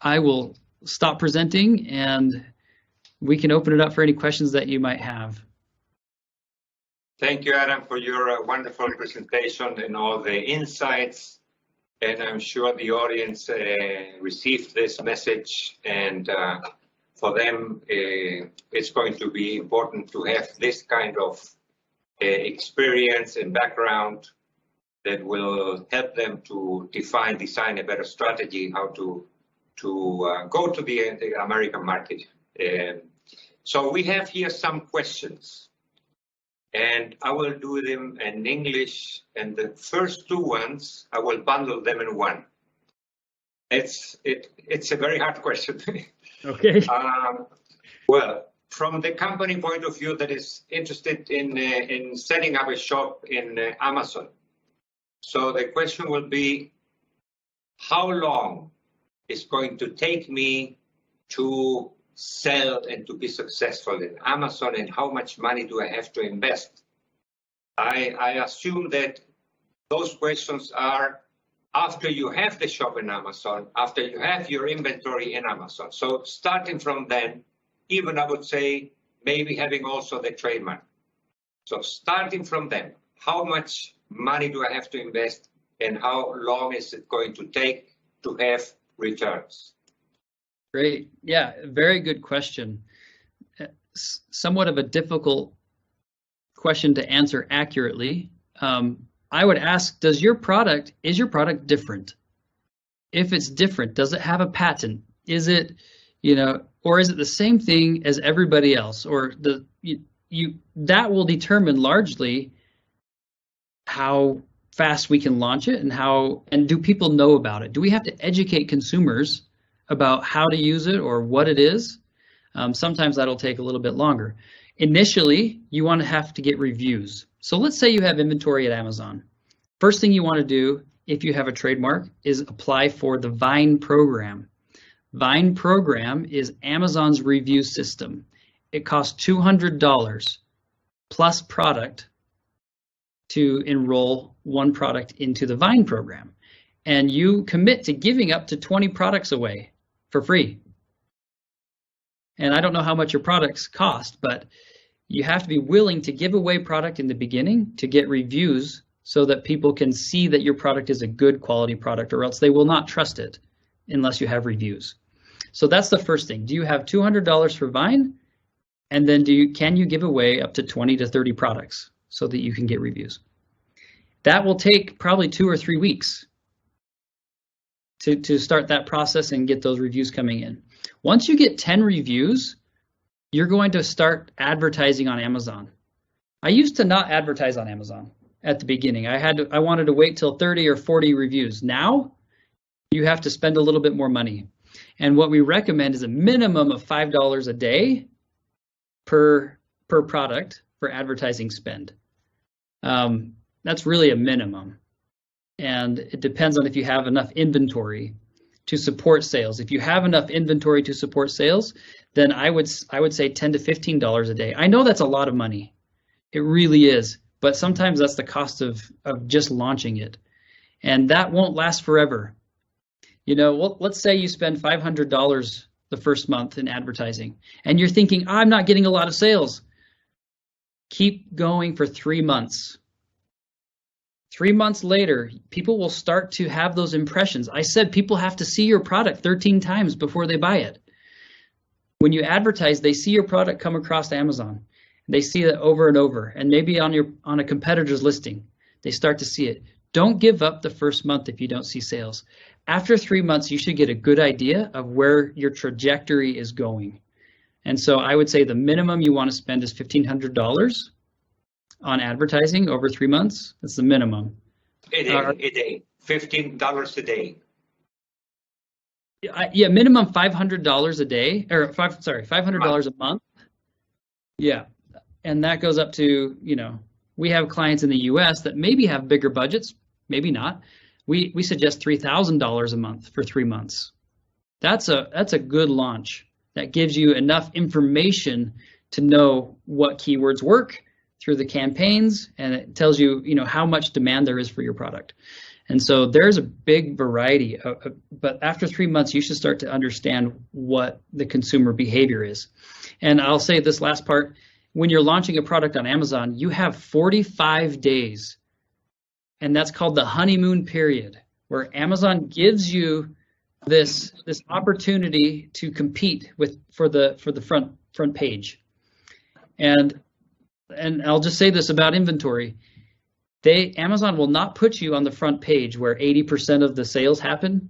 I will stop presenting and we can open it up for any questions that you might have. Thank you, Adam, for your wonderful presentation and all the insights. And I'm sure the audience received this message, and for them, it's going to be important to have this kind of experience and background that will help them to design a better strategy, how to go to the American market. So we have here some questions, and I will do them in English, and the first two ones, I will bundle them in one. It's a very hard question. Okay. Well, from the company point of view that is interested in setting up a shop in Amazon. So the question will be, how long is going to take me to sell and to be successful in Amazon, and how much money do I have to invest? I assume that those questions are after you have the shop in Amazon, after you have your inventory in Amazon. So starting from then, even I would say maybe having also the trademark. So starting from then, how much money do I have to invest, and how long is it going to take to have returns? Great. Yeah, very good question. Somewhat of a difficult question to answer accurately. I would ask, is your product different? If it's different, does it have a patent? Is it, or is it the same thing as everybody else? Or that will determine largely how fast we can launch it, and do people know about it? Do we have to educate consumers about how to use it or what it is? Sometimes that'll take a little bit longer. Initially, you want to have to get reviews. So let's say you have inventory at Amazon. First thing you want to do, if you have a trademark, is apply for the Vine program. Vine program is Amazon's review system. It costs $200 plus product to enroll one product into the Vine program. And you commit to giving up to 20 products away for free. And I don't know how much your products cost, but you have to be willing to give away product in the beginning to get reviews so that people can see that your product is a good quality product, or else they will not trust it unless you have reviews. So that's the first thing. Do you have $200 for Vine? And then can you give away up to 20 to 30 products so that you can get reviews? That will take probably 2 or 3 weeks to start that process and get those reviews coming in. Once you get 10 reviews, you're going to start advertising on Amazon. I used to not advertise on Amazon at the beginning. I wanted to wait till 30 or 40 reviews. Now you have to spend a little bit more money. And what we recommend is a minimum of $5 a day per product for advertising spend. That's really a minimum. And it depends on if you have enough inventory to support sales. If you have enough inventory to support sales, then I would say $10 to $15 a day. I know that's a lot of money. It really is. But sometimes that's the cost of just launching it. And that won't last forever. Let's say you spend $500 the first month in advertising, and you're thinking, I'm not getting a lot of sales. Keep going for 3 months. 3 months later, people will start to have those impressions. I said people have to see your product 13 times before they buy it. When you advertise, they see your product come across Amazon. They see it over and over, and maybe on a competitor's listing, they start to see it. Don't give up the first month if you don't see sales. After 3 months, you should get a good idea of where your trajectory is going. And so I would say the minimum you want to spend is $1,500 on advertising over 3 months. That's the minimum. A day. $15 a day. Yeah, minimum $500 a day, or $500 a month. Yeah, and that goes up to, we have clients in the US that maybe have bigger budgets, maybe not. We suggest $3,000 a month for 3 months. That's a good launch. That gives you enough information to know what keywords work through the campaigns, and it tells you, how much demand there is for your product. And so there's a big variety, but after 3 months, you should start to understand what the consumer behavior is. And I'll say this last part, when you're launching a product on Amazon, you have 45 days, and that's called the honeymoon period, where Amazon gives you this opportunity to compete for the front page. And I'll just say this about inventory. Amazon will not put you on the front page where 80% of the sales happen.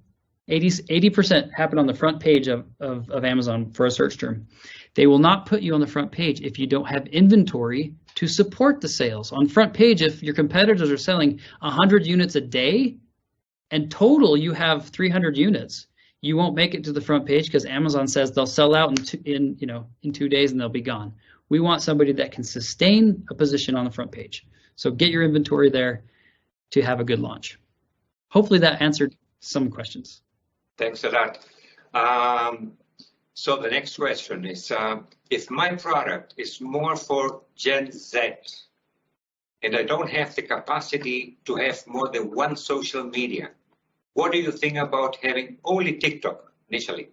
80% happen on the front page of Amazon for a search term. They will not put you on the front page if you don't have inventory to support the sales. On front page, if your competitors are selling 100 units a day and total you have 300 units, you won't make it to the front page because Amazon says they'll sell out in 2 days and they'll be gone. We want somebody that can sustain a position on the front page. So get your inventory there to have a good launch. Hopefully that answered some questions. Thanks a lot. So the next question is, if my product is more for Gen Z, and I don't have the capacity to have more than one social media, what do you think about having only TikTok initially?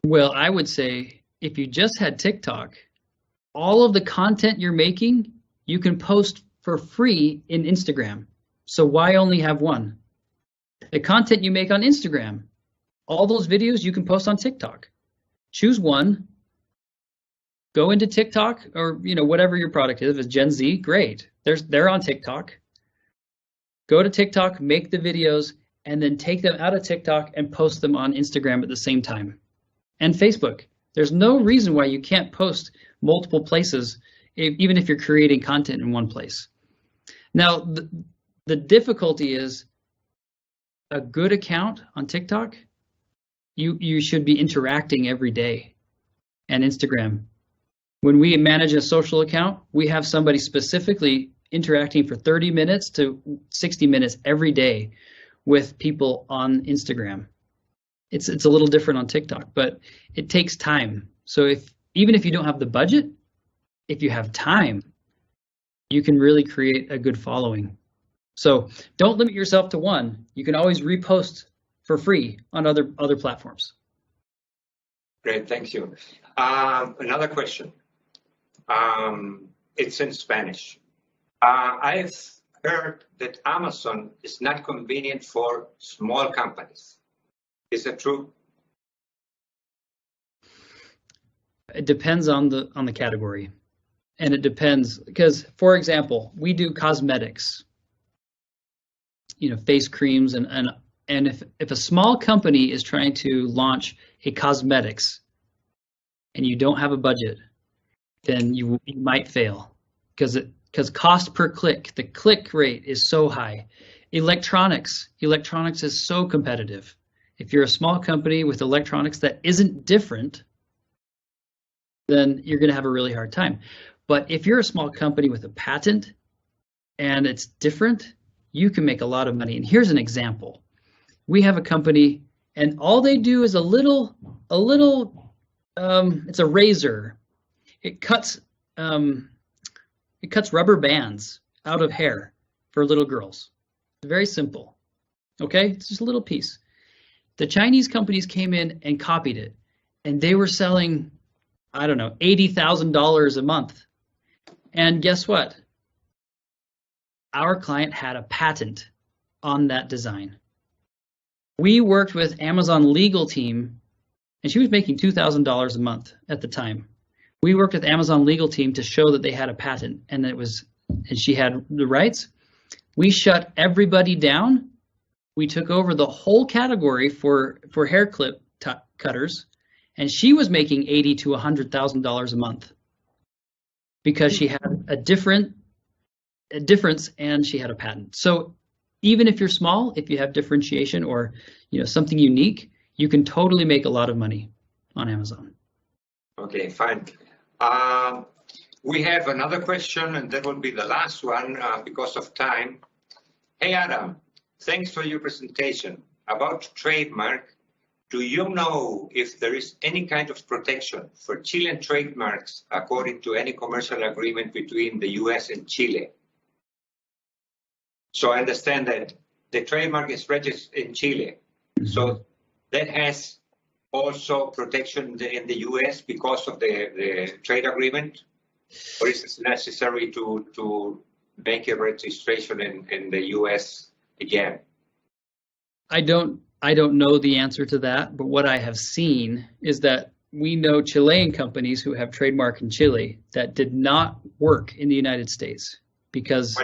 Well, I would say if you just had TikTok, all of the content you're making, you can post for free in Instagram. So why only have one? The content you make on Instagram, all those videos you can post on TikTok. Choose one, go into TikTok, or whatever your product is. If it's Gen Z, great. They're on TikTok. Go to TikTok, make the videos, and then take them out of TikTok and post them on Instagram at the same time. And Facebook. There's no reason why you can't post multiple places, even if you're creating content in one place. Now, the difficulty is a good account on TikTok, you should be interacting every day, and Instagram. When we manage a social account, we have somebody specifically interacting for 30 minutes to 60 minutes every day with people on Instagram. It's a little different on TikTok, but it takes time. So even if you don't have the budget, if you have time, you can really create a good following. So don't limit yourself to one. You can always repost for free on other platforms. Great, thank you. Another question. It's in Spanish. I've heard that Amazon is not convenient for small companies. Is that true? It depends on the category, and it depends because, for example, we do cosmetics, face creams, and if a small company is trying to launch a cosmetics and you don't have a budget, then you might fail because cost per click, the click rate is so high. Electronics is so competitive. If you're a small company with electronics that isn't different, then you're going to have a really hard time. But if you're a small company with a patent and it's different, you can make a lot of money. And here's an example. We have a company and all they do is it's a razor. It cuts rubber bands out of hair for little girls. It's very simple. Okay, it's just a little piece. The Chinese companies came in and copied it, and they were selling, I don't know, $80,000 a month. And guess what? Our client had a patent on that design. We worked with Amazon legal team, and she was making $2,000 a month at the time. We worked with Amazon legal team to show that they had a patent and she had the rights. We shut everybody down. We took over the whole category for hair clip cutters, and she was making $80,000 to $100,000 a month because she had a difference and she had a patent. So even if you're small, if you have differentiation or something unique, you can totally make a lot of money on Amazon. Okay, fine. We have another question, and that will be the last one because of time. Hey, Adam, thanks for your presentation. About trademark, do you know if there is any kind of protection for Chilean trademarks according to any commercial agreement between the US and Chile? So I understand that the trademark is registered in Chile. Mm-hmm. So that has also protection in the US because of the trade agreement? Or is it necessary to make a registration in the US again? I don't know the answer to that, but what I have seen is that we know Chilean companies who have trademark in Chile that did not work in the United States because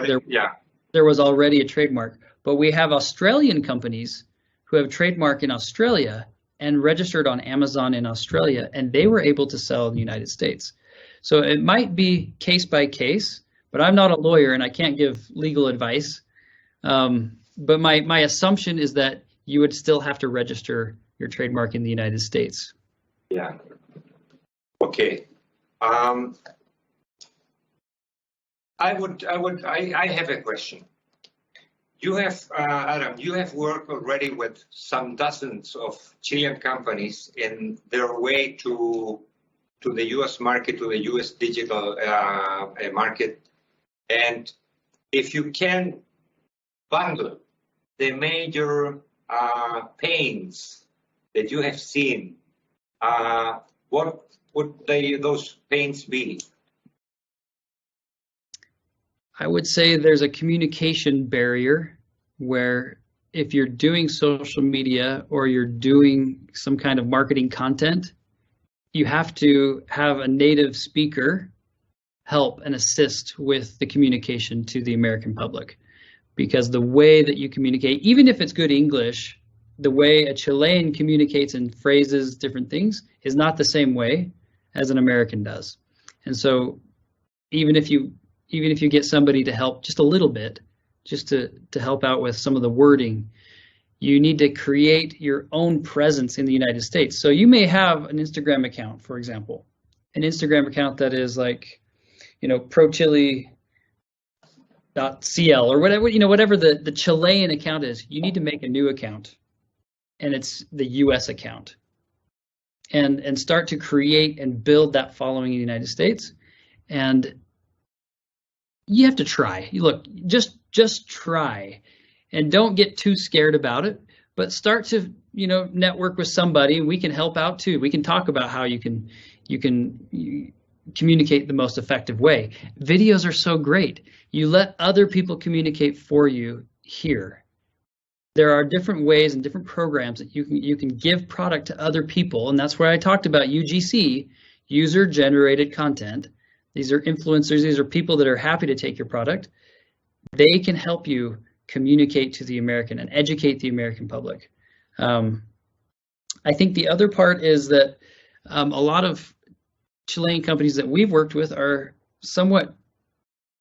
there was already a trademark. But we have Australian companies who have trademark in Australia and registered on Amazon in Australia, and they were able to sell in the United States. So it might be case by case, but I'm not a lawyer and I can't give legal advice. But my assumption is that you would still have to register your trademark in the United States. Yeah. Okay. I have a question. You have, Adam, you have worked already with some dozens of Chilean companies in their way to the U.S. market, to the U.S. digital market. And if you can bundle the major pains that you have seen, what would those pains be? I would say there's a communication barrier where if you're doing social media or you're doing some kind of marketing content, you have to have a native speaker help and assist with the communication to the American public. Because the way that you communicate, even if it's good English, the way a Chilean communicates and phrases different things is not the same way as an American does. And so even if you get somebody to help just a little bit, just to help out with some of the wording, you need to create your own presence in the United States. So you may have an Instagram account, for example, an Instagram account that is like, ProChile.cl or whatever, whatever the Chilean account is. You need to make a new account, and it's the US account, and start to create and build that following in the United States. And you have to try. Look, just try, and don't get too scared about it, but start to, network with somebody, and we can help out too. We can talk about how you can communicate the most effective way. Videos are so great. You let other people communicate for you here. There are different ways and different programs that you can give product to other people, and that's where I talked about UGC, user-generated content. These are influencers. These are people that are happy to take your product. They can help you communicate to the American and educate the American public. I think the other part is that a lot of Chilean companies that we've worked with are somewhat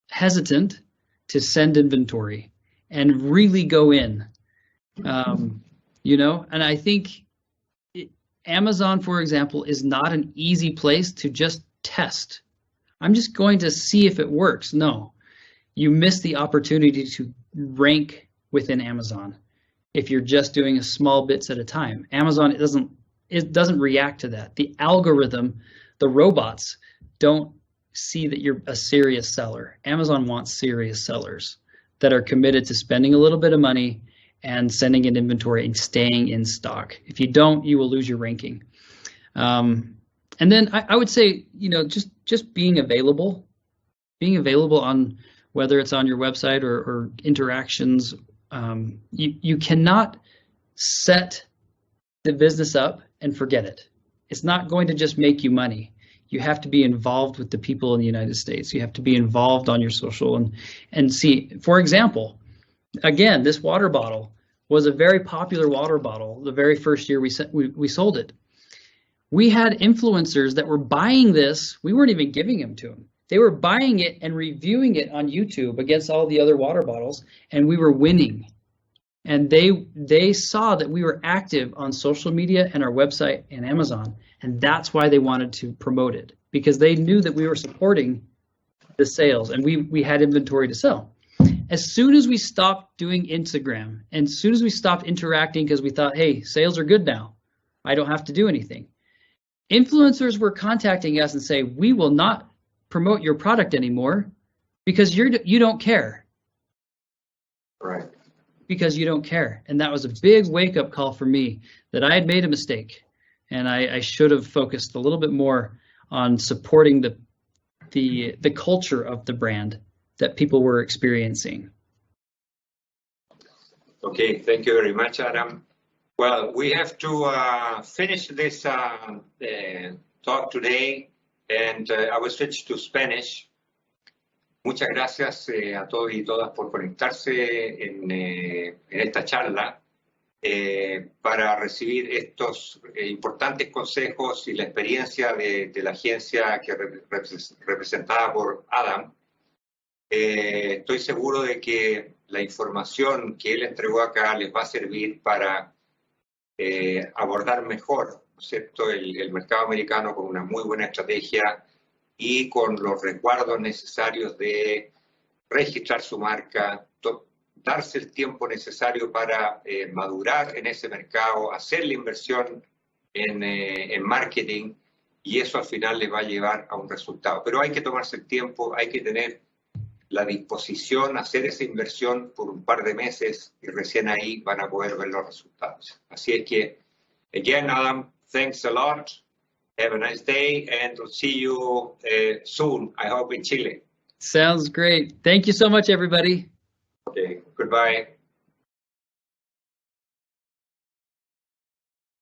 hesitant to send inventory and really go in, and I think Amazon, for example, is not an easy place to just test. I'm just going to see if it works. No, you miss the opportunity to rank within Amazon if you're just doing a small bits at a time. Amazon, it doesn't react to that. The algorithm, the robots don't see that you're a serious seller. Amazon wants serious sellers that are committed to spending a little bit of money and sending in inventory and staying in stock. If you don't, you will lose your ranking. And then I would say, just being available on whether it's on your website or interactions. You cannot set the business up and forget it. It's not going to just make you money. You have to be involved with the people in the United States. You have to be involved on your social and see, for example, again, this water bottle was a very popular water bottle the very first year we sold it. We had influencers that were buying this. We weren't even giving them to them. They were buying it and reviewing it on YouTube against all the other water bottles, and we were winning. And they saw that we were active on social media and our website and Amazon, and that's why they wanted to promote it, because they knew that we were supporting the sales and we had inventory to sell. As soon as we stopped doing Instagram, and as soon as we stopped interacting because we thought, hey, sales are good now, I don't have to do anything, influencers were contacting us and say, we will not promote your product anymore because you don't care. Right. Because you don't care. And that was a big wake-up call for me that I had made a mistake, and I should have focused a little bit more on supporting the culture of the brand that people were experiencing. Okay, thank you very much, Adam. Well, we have to finish this talk today, and I will switch to Spanish. Muchas gracias a todos y todas por conectarse en esta charla para recibir estos importantes consejos y la experiencia de la agencia que representada por Adam. Estoy seguro de que la información que él entregó acá les va a servir para abordar mejor, ¿no es cierto?, el mercado americano con una muy buena estrategia y con los resguardos necesarios de registrar su marca, darse el tiempo necesario para madurar en ese mercado, hacer la inversión en marketing, y eso al final les va a llevar a un resultado. Pero hay que tomarse el tiempo, hay que tener la disposición a hacer esa inversión por un par de meses y recién ahí van a poder ver los resultados. Así es que, again, Adam, thanks a lot. Have a nice day and we'll see you soon, I hope, in Chile. Sounds great. Thank you so much, everybody. Okay, goodbye.